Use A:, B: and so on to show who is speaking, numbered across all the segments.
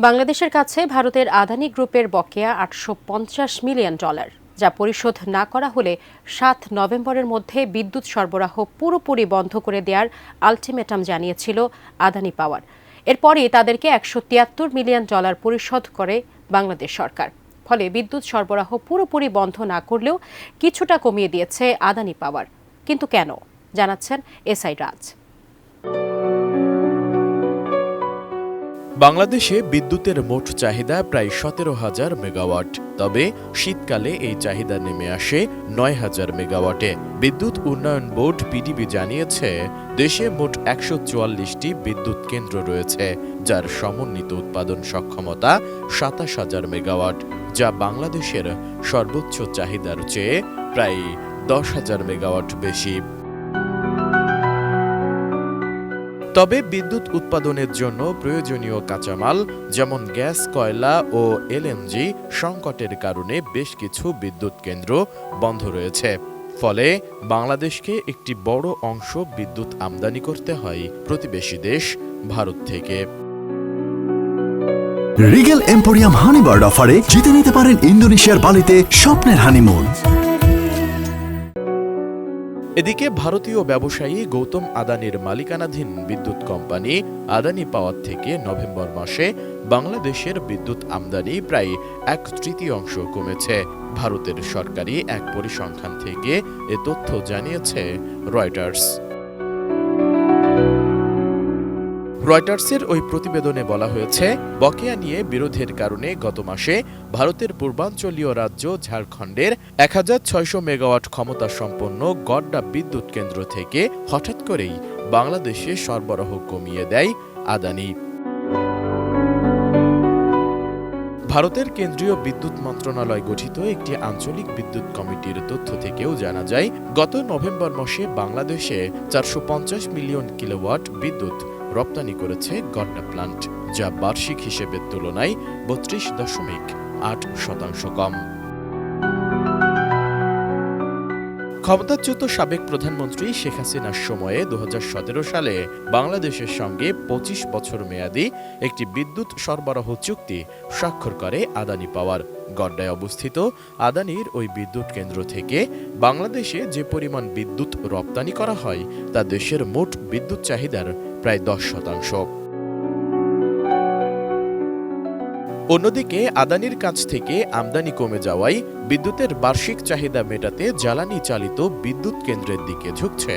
A: বাংলাদেশের কাছে ভারতের আদানি গ্রুপের বকেয়া $850 মিলিয়ন, যা পরিশোধ না করা হলে 7 নভেম্বরের মধ্যে বিদ্যুৎ সরবরাহ পুরোপুরি বন্ধ করে দেওয়ার আলটিমেটাম জানিয়েছিল আদানি পাওয়ার। এরপরই তাদেরকে $173 মিলিয়ন পরিশোধ করে বাংলাদেশ সরকার। ফলে বিদ্যুৎ সরবরাহ পুরোপুরি বন্ধ না করলেও কিছুটা কমিয়ে দিয়েছে আদানি পাওয়ার। কিন্তু কেন, জানাচ্ছেন এসআই রাজ।
B: বাংলাদেশে বিদ্যুতের মোট চাহিদা প্রায় 17,000 মেগাওয়াট। তবে শীতকালে এই চাহিদা নেমে আসে 9,000 মেগাওয়াটে। বিদ্যুৎ উন্নয়ন বোর্ড পিডিবি জানিয়েছে, দেশে মোট 144টি বিদ্যুৎ কেন্দ্র রয়েছে, যার সমন্বিত উৎপাদন সক্ষমতা 27,000 মেগাওয়াট, যা বাংলাদেশের সর্বোচ্চ চাহিদার চেয়ে প্রায় 10,000 মেগাওয়াট বেশি। তবে বিদ্যুৎ উৎপাদনের জন্য প্রয়োজনীয় কাঁচামাল যেমন গ্যাস, কয়লা ও এলএনজি সংকটের কারণে বেশ কিছু বিদ্যুৎ কেন্দ্র বন্ধ রয়েছে। ফলে বাংলাদেশকে একটি বড় অংশ বিদ্যুৎ আমদানি করতে হয় প্রতিবেশী দেশ ভারত থেকে।
C: রিগেল এম্পোরিয়াম হানিবার্ড অফারে জিতে নিতে পারেন ইন্দোনেশিয়ার বালিতে স্বপ্নের হানিমুন।
B: এদিকে ভারতীয় ব্যবসায়ী গৌতম আদানির মালিকানাধীন বিদ্যুৎ কোম্পানি আদানি পাওয়ার থেকে নভেম্বর মাসে বাংলাদেশের বিদ্যুৎ আমদানি প্রায় 1/3 কমেছে। ভারতের সরকারি এক পরিসংখ্যান থেকে এ তথ্য জানিয়েছে রয়টার্স। রয়টার্সের ওই প্রতিবেদনে বলা হয়েছে, বকেয়া নিয়ে বিরোধের কারণে গত মাসে ভারতের পূর্বাঞ্চলীয় রাজ্য ঝাড়খণ্ডের 1,600 মেগাওয়াট ক্ষমতা সম্পন্ন গড্ডা বিদ্যুৎ কেন্দ্র থেকে হঠাৎ করেই বাংলাদেশে সরবরাহ কমিয়ে দেয় আদানি। ভারতের কেন্দ্রীয় বিদ্যুৎ মন্ত্রণালয় গঠিত একটি আঞ্চলিক বিদ্যুৎ কমিটির তথ্য থেকেও জানা যায়, গত নভেম্বর মাসে বাংলাদেশে 450 মিলিয়ন কিলোওয়াট বিদ্যুৎ রপ্তানি করেছে গড্ডা প্লান্ট, যা বার্ষিক হিসেবের তুলনায় 32.8% কম। ক্ষমতাচ্যুত সাবেক প্রধানমন্ত্রী শেখ হাসিনার সময়ে 2017 সালে বাংলাদেশের সঙ্গে 25 বছর মেয়াদী একটি বিদ্যুৎ সরবরাহ চুক্তি স্বাক্ষর করে আদানি পাওয়ার। গড্ডায় অবস্থিত আদানির ওই বিদ্যুৎ কেন্দ্র থেকে বাংলাদেশে যে পরিমাণ বিদ্যুৎ রপ্তানি করা হয় তা দেশের মোট বিদ্যুৎ চাহিদার প্রায় 10%। অন্যদিকে আদানির কাছ থেকে আমদানি কমে যাওয়ায় বিদ্যুতের বার্ষিক চাহিদা মেটাতে জ্বালানি চালিত বিদ্যুৎ কেন্দ্রের দিকে ঝুঁকছে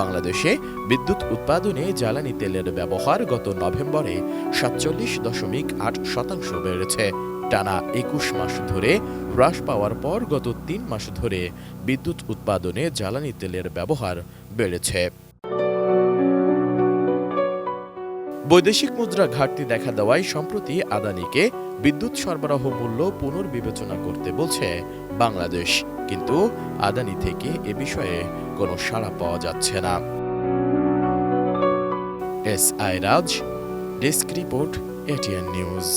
B: বাংলাদেশে বিদ্যুৎ উৎপাদনে জ্বালানি তেলের ব্যবহার গত নভেম্বরে 47.8% বেড়েছে। টানা 21 মাস ধরে হ্রাস পাওয়ার পর গত 3 মাস ধরে বিদ্যুৎ উৎপাদনে জ্বালানি তেলের ব্যবহার বেড়েছে। বৈদেশিক মুদ্রা ঘাটতি দেখা দেওয়ায় সম্প্রতি আদানিকে বিদ্যুৎ সরবরাহ মূল্য পুনর্বিবেচনা করতে বলছে বাংলাদেশ, কিন্তু আদানি থেকে এ বিষয়ে কোনো সাড়া পাওয়া যাচ্ছে না। এসআই রাজ, ডেস্ক রিপোর্ট, এটিএন নিউজ।